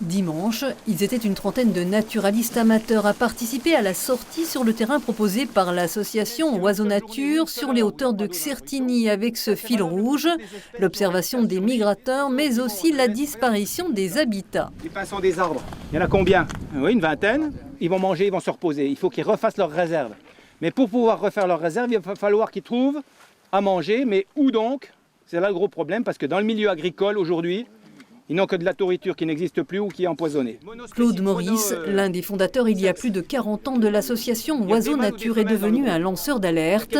Dimanche, ils étaient une trentaine de naturalistes amateurs à participer à la sortie sur le terrain proposé par l'association Oiseaux Nature sur les hauteurs de Certigny avec ce fil rouge, l'observation des migrateurs mais aussi la disparition des habitats. Les pinsons des arbres, il y en a combien? Oui, une vingtaine. Ils vont manger, ils vont se reposer. Il faut qu'ils refassent leurs réserves. Mais pour pouvoir refaire leurs réserves, il va falloir qu'ils trouvent à manger. Mais où donc? C'est là le gros problème parce que dans le milieu agricole aujourd'hui, ils n'ont que de la nourriture qui n'existe plus ou qui est empoisonnée. Claude Maurice, l'un des fondateurs il y a plus de 40 ans de l'association Oiseaux Nature, est devenu un lanceur d'alerte.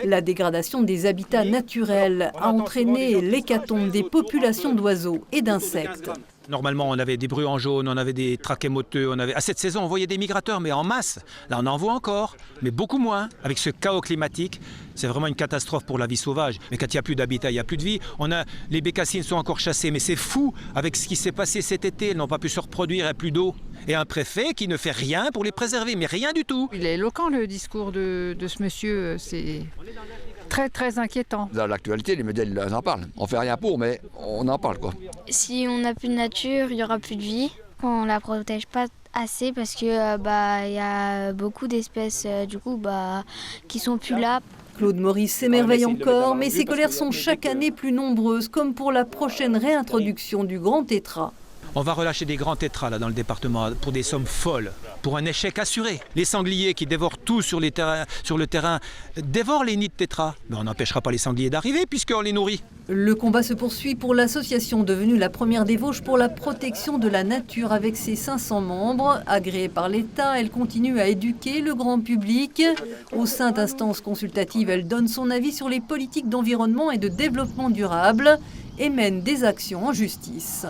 La dégradation des habitats naturels a entraîné l'hécatombe des populations d'oiseaux et d'insectes. Normalement, on avait des bruants jaunes, on avait des traquets moteux, à cette saison, on voyait des migrateurs, mais en masse. Là, on en voit encore, mais beaucoup moins. Avec ce chaos climatique, c'est vraiment une catastrophe pour la vie sauvage. Mais quand il n'y a plus d'habitat, il n'y a plus de vie. Les bécassines sont encore chassées, mais c'est fou. Avec ce qui s'est passé cet été, elles n'ont pas pu se reproduire, il n'y a plus d'eau. Et un préfet qui ne fait rien pour les préserver, mais rien du tout. Il est éloquent, le discours de ce monsieur, c'est très très inquiétant. Dans l'actualité, les médias ils en parlent. On fait rien pour, mais on en parle quoi. Si on n'a plus de nature, il n'y aura plus de vie. On la protège pas assez parce que il y a beaucoup d'espèces qui sont plus là. Claude Maurice s'émerveille encore, mais ses colères sont chaque année plus nombreuses, comme pour la prochaine réintroduction du grand tétras. On va relâcher des grands tétras là, dans le département pour des sommes folles, pour un échec assuré. Les sangliers qui dévorent tout sur le terrain dévorent les nids de tétras. Mais on n'empêchera pas les sangliers d'arriver puisqu'on les nourrit. Le combat se poursuit pour l'association devenue la première des Vosges pour la protection de la nature. Avec ses 500 membres, agréés par l'État, elle continue à éduquer le grand public. Au sein d'instances consultatives, elle donne son avis sur les politiques d'environnement et de développement durable et mène des actions en justice.